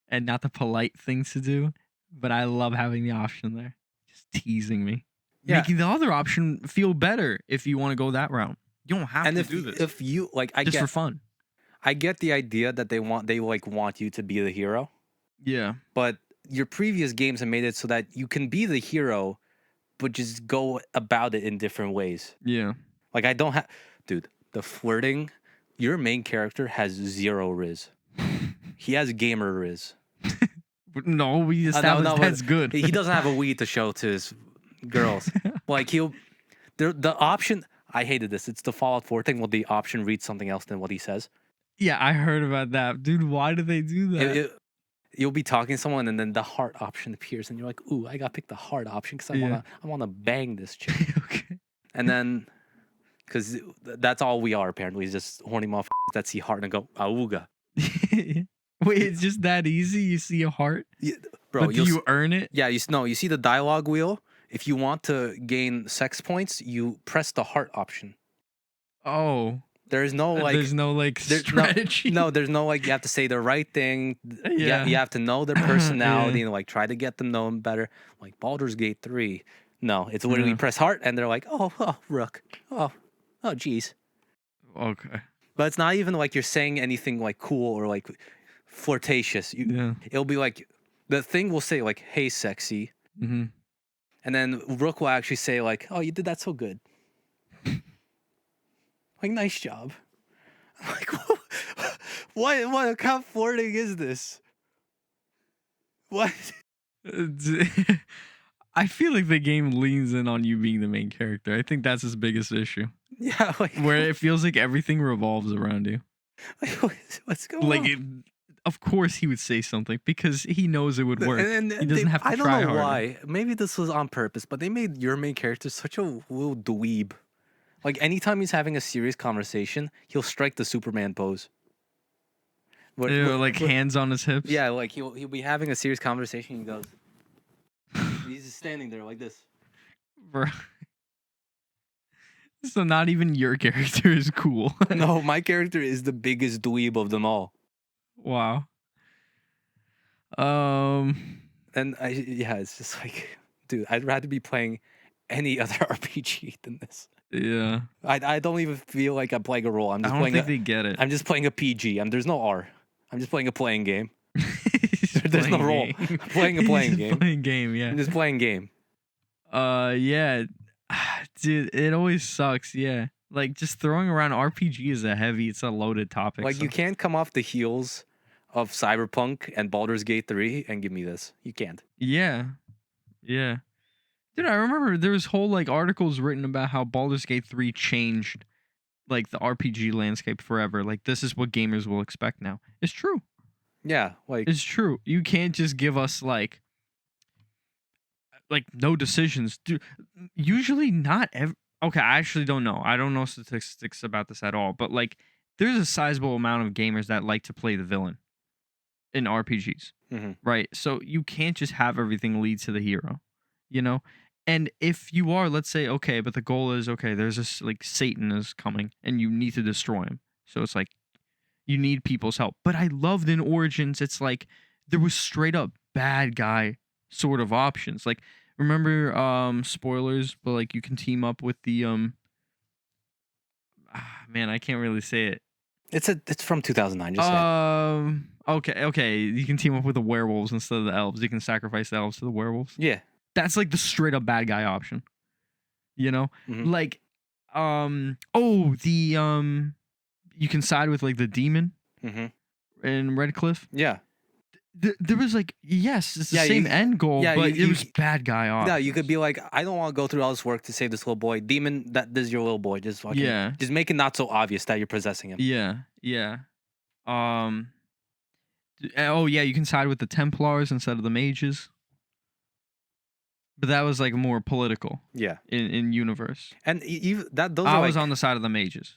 and not the polite thing to do, but I love having the option there. Just teasing me. Yeah. Making the other option feel better if you want to go that route. You don't have And to if do this. if you like, Just for fun. I get the idea that they want you to be the hero, Yeah. but your previous games have made it so that you can be the hero, but just go about it in different ways. Yeah. Like I don't have, dude, the flirting. Your main character has 0 riz. He has gamer riz. No, we No, established but that's good. He doesn't have a weed to show to his girls. Like the option. I hated this. It's the Fallout 4 thing. Well, the option reads something else than what he says. Yeah, I heard about that. Dude, why do they do that? You'll be talking to someone, and then the heart option appears, and you're like, "Ooh, I got to pick the heart option because I wanna bang this chick." Okay. And then, because that's all we are apparently, is just horny motherfuckers that see heart and go auga. Wait, it's just that easy? You see a heart? Yeah, bro, But do you earn it? Yeah, you see the dialogue wheel. If you want to gain sex points, you press the heart option. Oh. There's no like. There's no like strategy. No, there's no like. You have to say the right thing. Yeah. You have to know their personality Yeah. and like try to get them know them better. Like Baldur's Gate 3. No, it's literally press heart and they're like, oh, Rook. Oh, geez. Okay. But it's not even like you're saying anything like cool or like flirtatious. Yeah. It'll be like the thing will say like, "Hey, sexy," Mm-hmm. and then Rook will actually say like, "Oh, you did that so good." Like, nice job. I'm like, what kind of flirting is this? What? I feel like the game leans in on you being the main character. I think that's his biggest issue. Yeah, like Where it feels like everything revolves around you. what's going Like, on? of course he would say something because he knows it would work. And He doesn't have to I don't try know harder. why. Maybe this was on purpose, but they made your main character such a little dweeb. Like anytime he's having a serious conversation, he'll strike the Superman pose. Like hands on his hips. Yeah, like he'll be having a serious conversation. He goes, he's just standing there like this. Bro. So not even your character is cool. No, my character is the biggest dweeb of them all. Wow. And it's just like, dude, I'd rather be playing any other RPG than this. Yeah. I don't even feel like I'm playing a role. I'm I just don't playing. think they get it. I'm just playing a PG. There's no R. I'm just playing a playing game. He's There's no playing role. game. I'm playing a He's playing just game. Playing game, yeah. I'm just playing game. Yeah. Dude, it always sucks, yeah. Like just throwing around RPG is it's a loaded topic. Like so. you can't come off the heels of Cyberpunk and Baldur's Gate 3 and give me this. You can't. Yeah. Yeah. Dude, I remember there was whole like articles written about how Baldur's Gate 3 changed like the RPG landscape forever. Like this is what gamers will expect now. It's true. Yeah, like It's true. You can't just give us like no decisions. Dude, usually not okay, I actually don't know. I don't know statistics about this at all, but like there's a sizable amount of gamers that like to play the villain in RPGs. Mhm. Right? So you can't just have everything lead to the hero, you know? And if you are, let's say, okay, but the goal is, okay, there's this, like, Satan is coming, and you need to destroy him. So it's like, you need people's help. But I loved in Origins, it's like, there was straight up bad guy sort of options. Like, remember, spoilers, but, like, you can team up with the, man, I can't really say it. it's from 2009. Just say it. Okay. You can team up with the werewolves instead of the elves. You can sacrifice the elves to the werewolves. Yeah. That's like the straight up bad guy option. You know? Mhm. Like you can side with like the demon in Redcliffe. Yeah. There was like, yes, it's the Yeah, same end goal, yeah, but you- it was bad guy option. No, you could be like, I don't want to go through all this work to save this little boy. Demon, this is your little boy. Just fucking, Yeah. just make it not so obvious that you're possessing him. Yeah. Oh yeah, you can side with the Templars instead of the mages. But that was like more political Yeah. in universe. And even that those I are was like, on the side of the mages.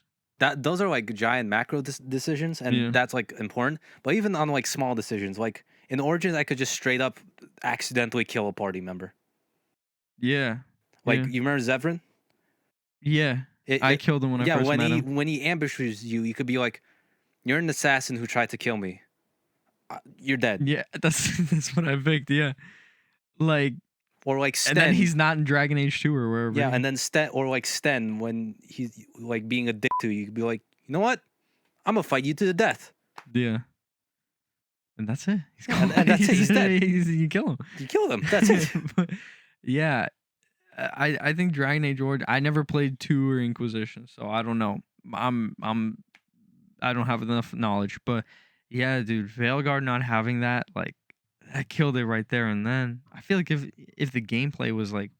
those are like giant macro decisions, and Yeah. that's like important. But even on like small decisions, like in Origins, I could just straight up accidentally kill a party member. Yeah. Like yeah. you remember Zevran? Yeah. I killed him when I first when met he him. when he ambushes you, you could be like, "You're an assassin who tried to kill me. You're dead." Yeah, that's what I picked. Yeah. Like, Or like Sten. and then he's not in Dragon Age 2 or wherever. Yeah, and then Sten, when he's like being a dick to you, you could be like, you know what? I'm gonna fight you to the death. Yeah. And that's it. He's Yeah, and that's it. He's dead. You kill him. You kill him. That's it. But, yeah. I think Dragon Age Origins. I never played 2 or Inquisition, so I don't know. I don't have enough knowledge, but yeah, dude, Veilguard not having that, like, that killed it right there and then. I feel like if the gameplay was like,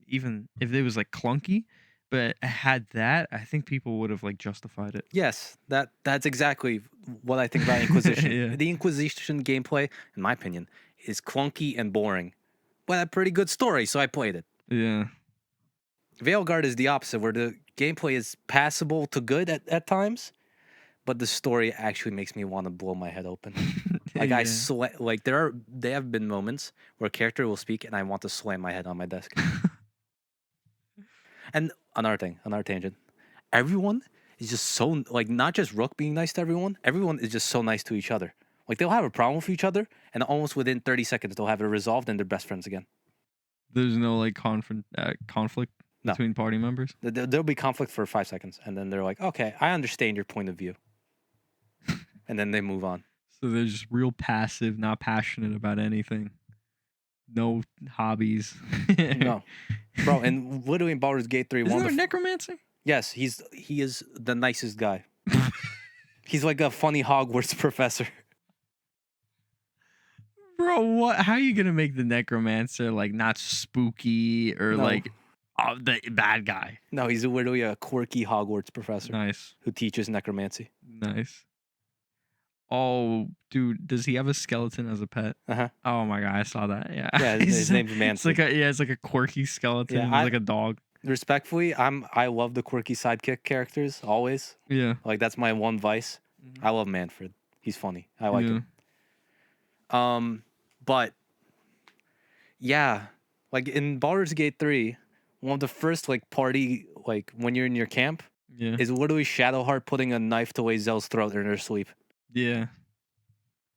even if it was like clunky, but it had that, I think people would have like justified it. Yes, that's exactly what I think about Inquisition. Yeah. The Inquisition gameplay, in my opinion, is clunky and boring, but a pretty good story, so I played it. Yeah. Veilguard is the opposite, where the gameplay is passable to good at times, but the story actually makes me want to blow my head open. Like I Yeah. sweat. Like there have been moments where a character will speak and I want to slam my head on my desk. And another tangent. Everyone is just so like not just Rook being nice to everyone. Everyone is just so nice to each other. Like they'll have a problem with each other, and almost within 30 seconds they'll have it resolved and they're best friends again. There's no like conflict No. between party members. There'll be conflict for 5 seconds, and then they're like, "Okay, I understand your point of view," and then they move on. So they're just real passive, not passionate about anything. No hobbies. No, bro. And literally in Baldur's Gate 3, Isn't one there of the necromancer? yes, he is the nicest guy. He's like a funny Hogwarts professor. Bro, what? How are you gonna make the necromancer like not spooky or No. like the bad guy? No, he's literally a quirky Hogwarts professor Nice, who teaches necromancy. nice. Oh, dude, does he have a skeleton as a pet? Uh-huh. Oh my god, I saw that. Yeah, Yeah, his name's It's Manfred. like it's like a quirky skeleton. Yeah, and he's like a dog. Respectfully, I love the quirky sidekick characters always. Yeah, Like that's my one vice. I love Manfred. He's funny. I like yeah. him. But yeah, like in Baldur's Gate 3, one of the first like party like when you're in your camp Yeah, is literally Shadowheart putting a knife to Lae'zel's throat in her sleep. yeah.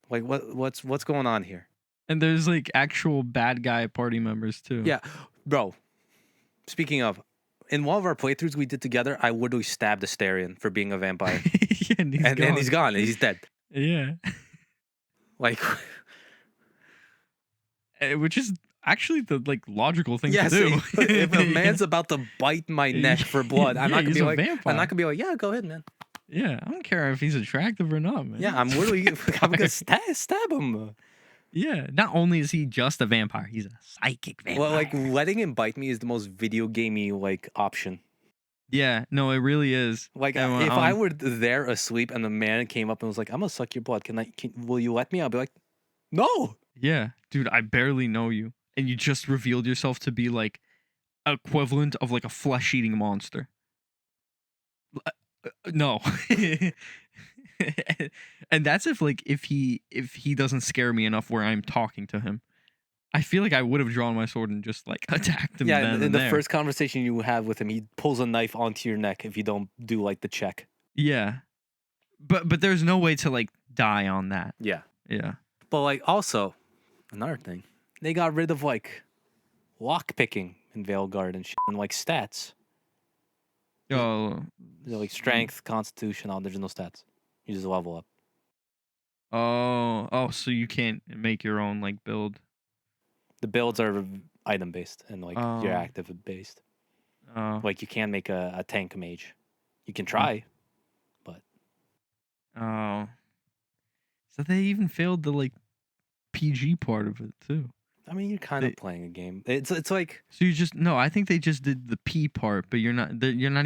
Like what's going on here? And there's like actual bad guy party members too. Yeah, bro. Speaking of, in one of our playthroughs we did together, I literally stabbed Astarion for being a vampire, Yeah, and and he's gone. He's dead. Yeah, Like, which is actually the like logical thing yes, to do. if a man's about to bite my neck for blood, I'm Yeah, not gonna he's be a like, vampire. I'm not gonna be like, yeah, go ahead, man. Yeah, I don't care if he's attractive or not, man. Yeah, I'm literally, I'm gonna stab him. Yeah, not only is he just a vampire, he's a psychic vampire. Well, like letting him bite me is the most video gamey like option. yeah, no, it really is. Like And, if I were there asleep and the man came up and was like, "I'm gonna suck your blood. Will you let me?" I'll be like, "No." Yeah, dude, I barely know you, and you just revealed yourself to be like equivalent of like a flesh-eating monster. No. And that's if he doesn't scare me enough where I'm talking to him. I feel like I would have drawn my sword and just like attacked him. Yeah, then in and the there. first conversation you have with him, he pulls a knife onto your neck if you don't do like the check. Yeah, but there's no way to like die on that. Yeah. Yeah. But like also, another thing, they got rid of like lock picking in Veilguard and shit, and like stats. Oh. They're like strength, constitution, all there's no stats. You just level up. Oh. So you can't make your own like build. The builds are item based and like you're Oh. active based. Oh. Like you can make a tank mage. You can try, but Oh. So they even failed the like PG part of it too. I mean you're kind of playing a game. It's like So you just no, I think they just did the P part, but you're not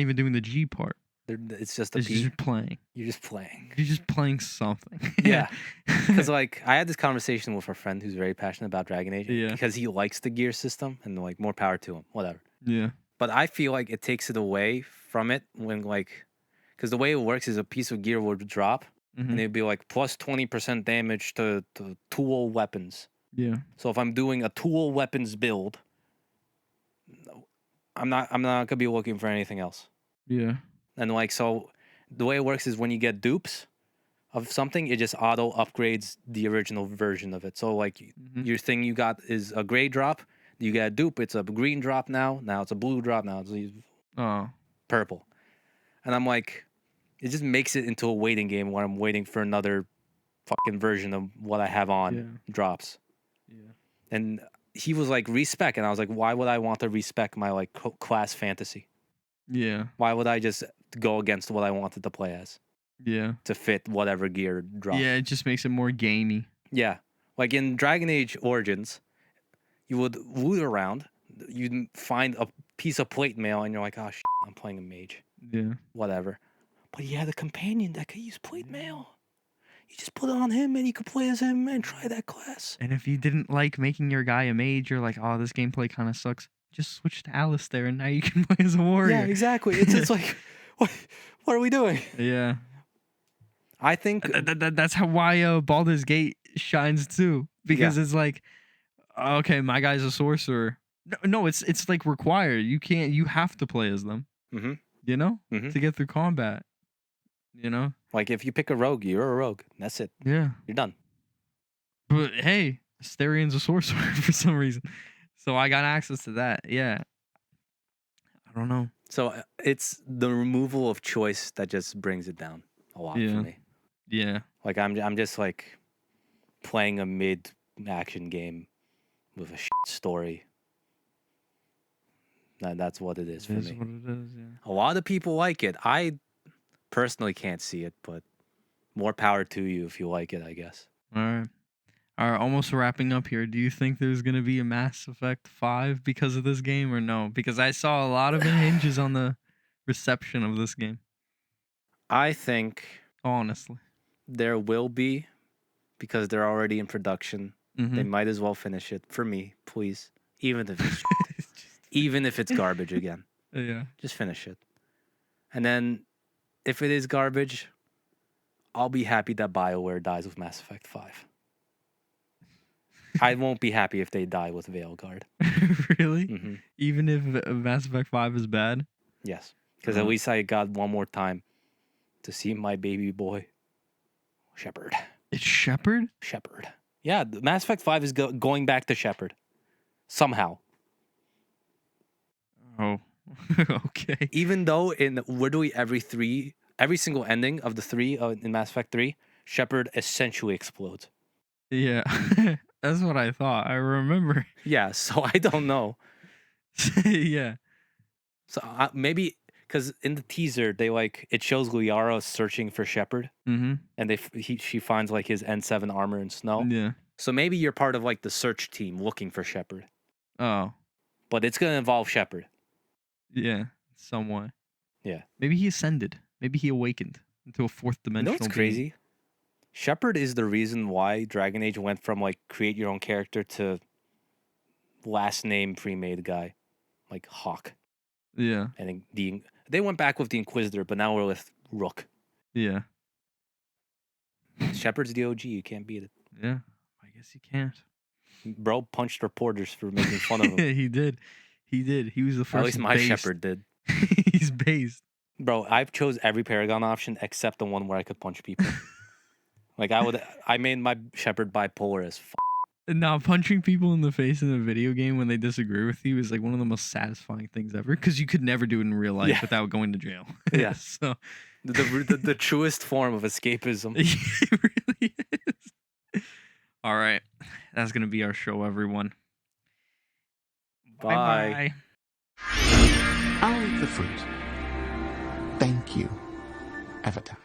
even doing the G part. it's just a It's P. just playing. You're just playing. You're just playing something. Yeah. Because like I had this conversation with a friend who's very passionate about Dragon Age Yeah. because he likes the gear system and like more power to him, whatever. Yeah. But I feel like it takes it away from it when like, because the way it works is a piece of gear would drop Mhm. and it'd be like plus 20% damage to tool weapons. Yeah. So if I'm doing a tool weapons build, I'm not gonna be looking for anything else. Yeah. And like so, the way it works is when you get dupes, of something, it just auto upgrades the original version of it. So like your thing you got is a gray drop, you get a dupe, it's a green drop now it's a blue drop, now it's purple. And I'm like, it just makes it into a waiting game where I'm waiting for another fucking version of what I have on drops. Yeah. And he was like, respec, and I was like, why would I want to respec my like class fantasy? Yeah. Why would I just go against what I wanted to play as? Yeah. To fit whatever gear drop. Yeah, it just makes it more gamey. Yeah. Like in Dragon Age Origins, you would loot around, you'd find a piece of plate mail, and you're like, oh, shit, I'm playing a mage. Yeah. Whatever. But you had a companion that could use plate mail. You just put it on him, and you could play as him and try that class. And if you didn't like making your guy a mage, you're like, oh, this gameplay kind of sucks. Just switch to Alistair, and now you can play as a warrior. Yeah, exactly. It's like, what are we doing? Yeah. I think That's why Baldur's Gate shines too, because it's like, okay, my guy's a sorcerer. No, it's like required. You have to play as them. Mm-hmm. You know, Mm-hmm. to get through combat. You know, like if you pick a rogue, you're a rogue. That's it. Yeah. You're done. But hey, Asterian's a sorcerer for some reason, so I got access to that. Yeah. I don't know. So it's the removal of choice that just brings it down a lot for me. Yeah. Like I'm just like playing a mid action game with a shit story. That's what it is for me. It is what it is, yeah. A lot of people like it. I personally can't see it, but more power to you if you like it, I guess. All right. Almost wrapping up here. Do you think there's going to be a Mass Effect 5 because of this game or no? Because I saw a lot of it hinges on the reception of this game. I think honestly there will be, because they're already in production. They might as well finish it for me, please. Even if it's even if it's garbage again. Yeah. Just finish it. And then if it is garbage, I'll be happy that BioWare dies with Mass Effect 5. I won't be happy if they die with Veilguard. Really? Mm-hmm. Even if Mass Effect 5 is bad? Yes. Because at least I got one more time to see my baby boy, Shepard. It's Shepard? Shepard. Yeah, Mass Effect 5 is going back to Shepard. Somehow. Oh. Okay. Even though in literally every single ending of the 3 in Mass Effect 3, Shepard essentially explodes. Yeah. That's what I thought. I remember. Yeah, so I don't know. Yeah. So maybe because in the teaser it shows Liara searching for Shepard, and she finds like his N7 armor in snow. Yeah. So maybe you're part of like the search team looking for Shepard. Oh. But it's gonna involve Shepard. Yeah, somewhat. Yeah. Maybe he ascended. Maybe he awakened into a fourth dimensional. You know what's crazy? Shepard is the reason why Dragon Age went from like create your own character to last name pre-made guy, like Hawk. Yeah. And they went back with the Inquisitor, but now we're with Rook. Yeah. Shepard's the OG. You can't beat it. Yeah. I guess you can't. Bro punched reporters for making fun of him. He did. He was the first. At least my Shepard did. He's based. Bro, I chose every Paragon option except the one where I could punch people. Like I made my Shepard bipolar as fuck. Now, punching people in the face in a video game when they disagree with you is like one of the most satisfying things ever, because you could never do it in real life without going to jail. Yeah. So the truest form of escapism. It really is. All right. That's going to be our show, everyone. Bye. I'll eat the fruit. Thank you, Avatash.